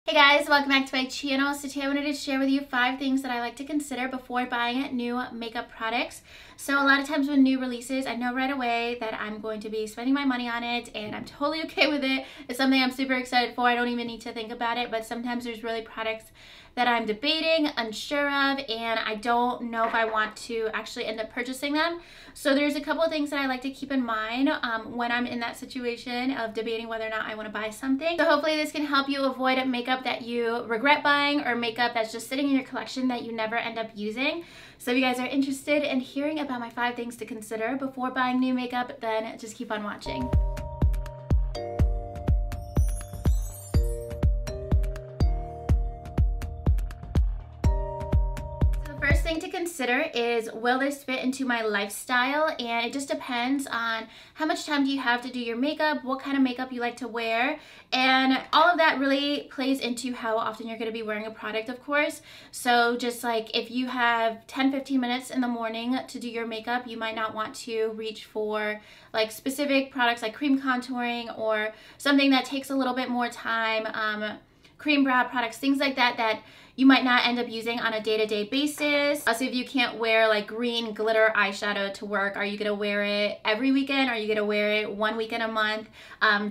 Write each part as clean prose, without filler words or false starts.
Hey guys, welcome back to my channel. So today I wanted to share with you 5 things that I like to consider before buying new makeup products. So a lot of times when new releases, I know right away that I'm going to be spending my money on it and I'm totally okay with it. It's something I'm super excited for. I don't even need to think about it, but sometimes there's really products that I'm debating, unsure of, and I don't know if I want to actually end up purchasing them. So there's a couple of things that I like to keep in mind when I'm in that situation of debating whether or not I want to buy something. So hopefully this can help you avoid makeup that you regret buying or makeup that's just sitting in your collection that you never end up using. So if you guys are interested in hearing about my 5 things to consider before buying new makeup, then just keep on watching. First thing to consider is, will this fit into my lifestyle? And it just depends on how much time do you have to do your makeup, what kind of makeup you like to wear, and all of that really plays into how often you're going to be wearing a product, of course. So just like if you have 10-15 minutes in the morning to do your makeup, you might not want to reach for like specific products like cream contouring or something that takes a little bit more time, cream brow products, things like that that you might not end up using on a day-to-day basis. Also, if you can't wear like green glitter eyeshadow to work, are you gonna wear it every weekend? Are you gonna wear it one weekend a month?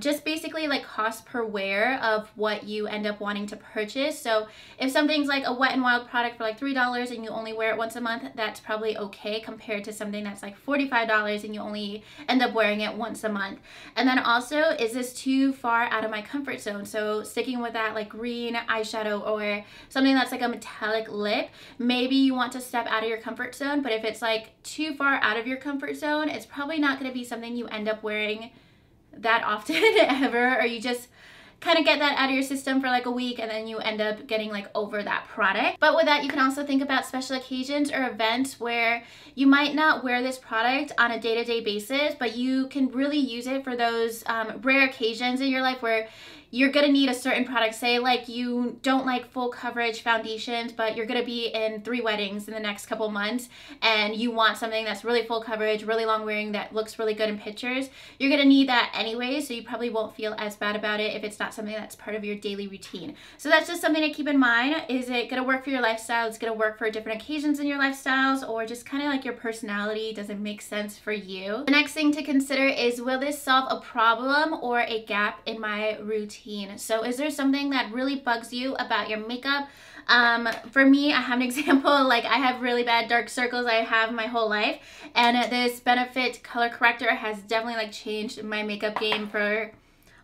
Just basically like cost per wear of what you end up wanting to purchase. So if something's like a Wet n Wild product for like $3 and you only wear it once a month, that's probably okay compared to something that's like $45 and you only end up wearing it once a month. And then also, is this too far out of my comfort zone? So sticking with that like green eyeshadow or something that's like a metallic lip, maybe you want to step out of your comfort zone, but if it's like too far out of your comfort zone, it's probably not going to be something you end up wearing that often ever, or you just kind of get that out of your system for like a week and then you end up getting like over that product. But with that, you can also think about special occasions or events where you might not wear this product on a day-to-day basis, but you can really use it for those rare occasions in your life where you're gonna need a certain product. Say like you don't like full coverage foundations, but you're gonna be in 3 weddings in the next couple months and you want something that's really full coverage, really long wearing, that looks really good in pictures. You're gonna need that anyway, so you probably won't feel as bad about it if it's not something that's part of your daily routine. So that's just something to keep in mind. Is it gonna work for your lifestyle? It's gonna work for different occasions in your lifestyles, or just kind of like your personality doesn't make sense for you. The next thing to consider is, will this solve a problem or a gap in my routine? So is there something that really bugs you about your makeup? For me, I have an example. Like, I have really bad dark circles. I have my whole life, and this Benefit color corrector has definitely like changed my makeup game for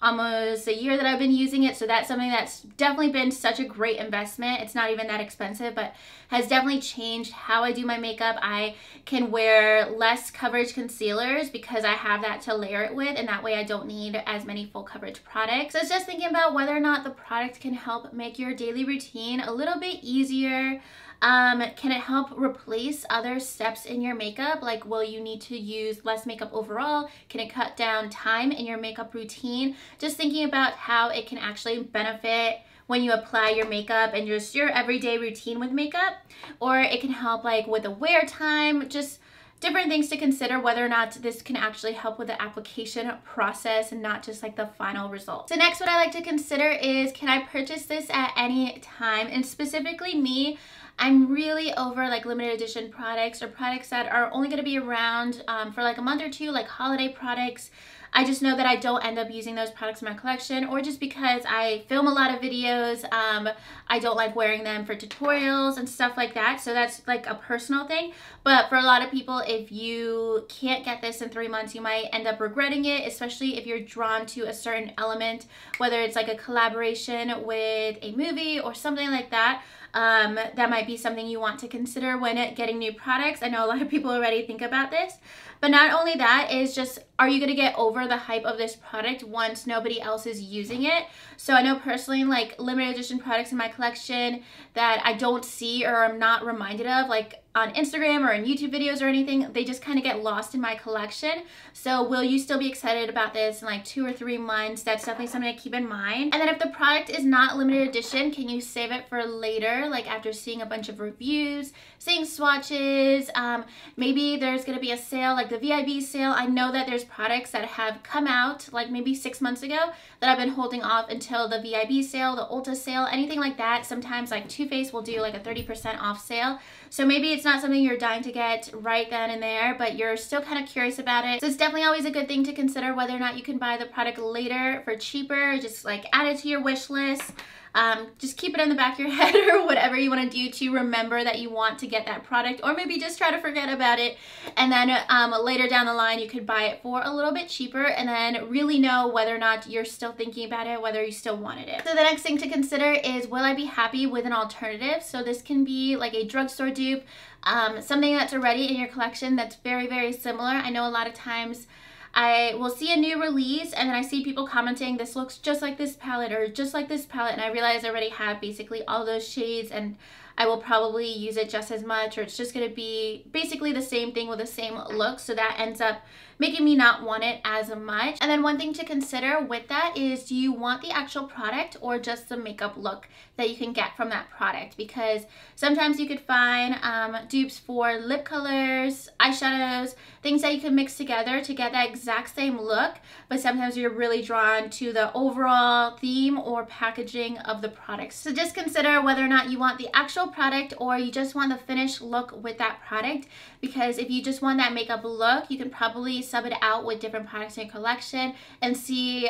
almost a year that I've been using it. So that's something that's definitely been such a great investment. It's not even that expensive, but has definitely changed how I do my makeup. I can wear less coverage concealers because I have that to layer it with, and that way I don't need as many full coverage products. So it's just thinking about whether or not the product can help make your daily routine a little bit easier. Can it help replace other steps in your makeup? Like, will you need to use less makeup overall? Can it cut down time in your makeup routine? Just thinking about how it can actually benefit when you apply your makeup and just your everyday routine with makeup. Or it can help like with the wear time, just different things to consider whether or not this can actually help with the application process and not just like the final result. So next, what I like to consider is, can I purchase this at any time? And specifically me, I'm really over like limited edition products or products that are only going to be around for like a month or two, like holiday products. I just know that I don't end up using those products in my collection, or just because I film a lot of videos, I don't like wearing them for tutorials and stuff like that. So that's like a personal thing. But for a lot of people, if you can't get this in 3 months, you might end up regretting it, especially if you're drawn to a certain element, whether it's like a collaboration with a movie or something like that. That might be something you want to consider when getting new products. I know a lot of people already think about this, but not only that, is just, are you going to get over the hype of this product once nobody else is using it? So I know personally, like limited edition products in my collection that I don't see or I'm not reminded of, like on Instagram or in YouTube videos or anything, they just kind of get lost in my collection. So will you still be excited about this in like 2 or 3 months? That's definitely something to keep in mind. And then if the product is not limited edition, can you save it for later, like after seeing a bunch of reviews, seeing swatches, maybe there's gonna be a sale like the VIB sale. I know that there's products that have come out like maybe 6 months ago that I've been holding off until the VIB sale, the Ulta sale, anything like that. Sometimes like Too Faced will do like a 30% off sale. So maybe it's not something you're dying to get right then and there, but you're still kind of curious about it. So it's definitely always a good thing to consider whether or not you can buy the product later for cheaper. Just like add it to your wish list. Just keep it in the back of your head or whatever you want to do to remember that you want to get that product, or maybe just try to forget about it, and then later down the line you could buy it for a little bit cheaper and then really know whether or not you're still thinking about it, whether you still wanted it. So the next thing to consider is, will I be happy with an alternative? So this can be like a drugstore dupe, something that's already in your collection that's very, very similar. I know a lot of times I will see a new release and then I see people commenting, this looks just like this palette or just like this palette, and I realize I already have basically all those shades and I will probably use it just as much, or it's just going to be basically the same thing with the same look, so that ends up making me not want it as much. And then one thing to consider with that is, do you want the actual product or just the makeup look that you can get from that product? Because sometimes you could find dupes for lip colors, eyeshadows, things that you can mix together to get that exact same look, but sometimes you're really drawn to the overall theme or packaging of the product. So just consider whether or not you want the actual product or you just want the finished look with that product, because if you just want that makeup look, you can probably sub it out with different products in your collection and see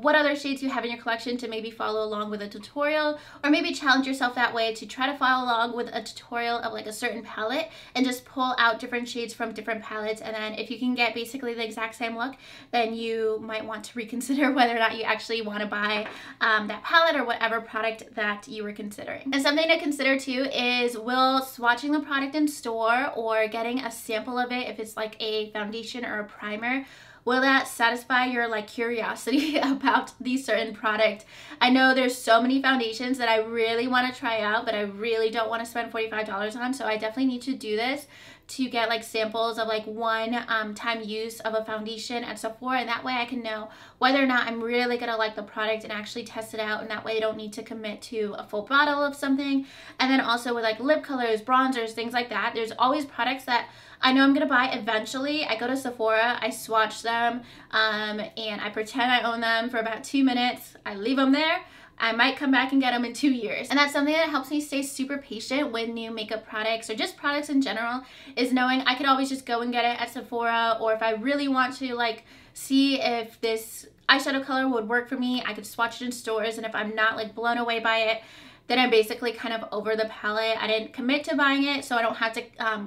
what other shades you have in your collection to maybe follow along with a tutorial, or maybe challenge yourself that way to try to follow along with a tutorial of like a certain palette and just pull out different shades from different palettes. And then if you can get basically the exact same look, then you might want to reconsider whether or not you actually want to buy that palette or whatever product that you were considering. And something to consider too is, will swatching the product in store or getting a sample of it, if it's like a foundation or a primer, will that satisfy your like curiosity about the certain product? I know there's so many foundations that I really want to try out, but I really don't want to spend $45 on, so I definitely need to do this to get like samples of like one time use of a foundation at Sephora, and that way I can know whether or not I'm really gonna like the product and actually test it out, and that way I don't need to commit to a full bottle of something. And then also with like lip colors, bronzers, things like that, there's always products that I know I'm gonna buy eventually. I go to Sephora, I swatch them, and I pretend I own them for about 2 minutes. I leave them there. I might come back and get them in 2 years. And that's something that helps me stay super patient with new makeup products or just products in general, is knowing I could always just go and get it at Sephora, or if I really want to like see if this eyeshadow color would work for me, I could swatch it in stores, and if I'm not like blown away by it, then I'm basically kind of over the palette. I didn't commit to buying it, so I don't have to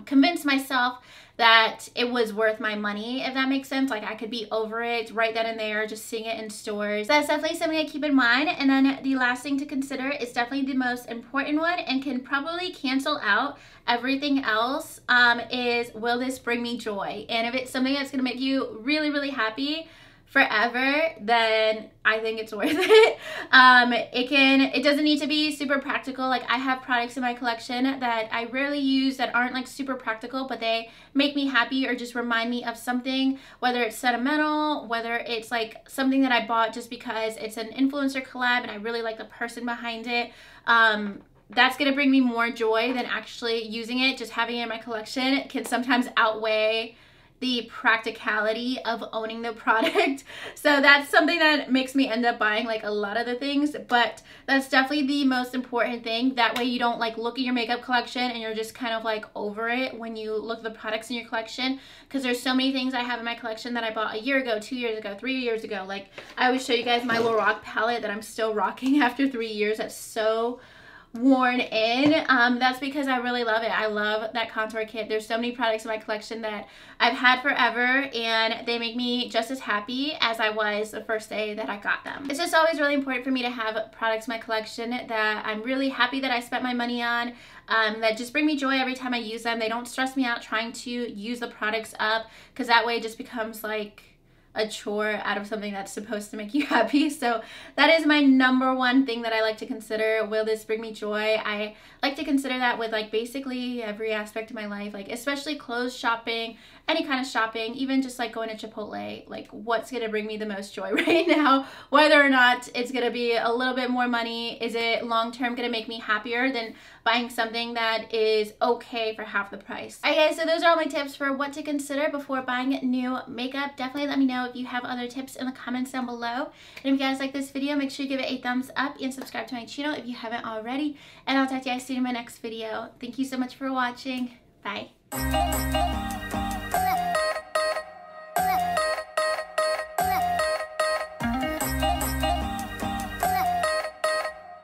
convince myself that it was worth my money, if that makes sense. Like I could be over it right then and there, just seeing it in stores. That's definitely something to keep in mind. And then the last thing to consider is definitely the most important one and can probably cancel out everything else, is, will this bring me joy? And if it's something that's gonna make you really, really happy forever, then I think it's worth it. It doesn't need to be super practical. Like I have products in my collection that I rarely use that aren't like super practical, but they make me happy or just remind me of something, whether it's sentimental, whether it's like something that I bought just because it's an influencer collab and I really like the person behind it. That's gonna bring me more joy than actually using it. Just having it in my collection can sometimes outweigh the practicality of owning the product. So that's something that makes me end up buying like a lot of the things, but that's definitely the most important thing. That way you don't like look at your makeup collection and you're just kind of like over it when you look at the products in your collection, because there's so many things I have in my collection that I bought a year ago, 2 years ago, 3 years ago. Like I always show you guys my Lorac palette that I'm still rocking after 3 years. That's so worn in. That's because I really love it. I love that contour kit. There's so many products in my collection that I've had forever, and they make me just as happy as I was the first day that I got them. It's just always really important for me to have products in my collection that I'm really happy that I spent my money on, that just bring me joy every time I use them. They don't stress me out trying to use the products up, because that way it just becomes like a chore out of something that's supposed to make you happy. So that is my number one thing that I like to consider. Will this bring me joy? I like to consider that with like basically every aspect of my life, like especially clothes shopping, any kind of shopping, even just like going to Chipotle, like what's gonna bring me the most joy right now, whether or not it's gonna be a little bit more money. Is it long-term gonna make me happier than buying something that is okay for half the price? Okay, so those are all my tips for what to consider before buying new makeup. Definitely let me know if you have other tips in the comments down below. And if you guys like this video, make sure you give it a thumbs up and subscribe to my channel if you haven't already. And I'll talk to you guys soon in my next video. Thank you so much for watching. Bye.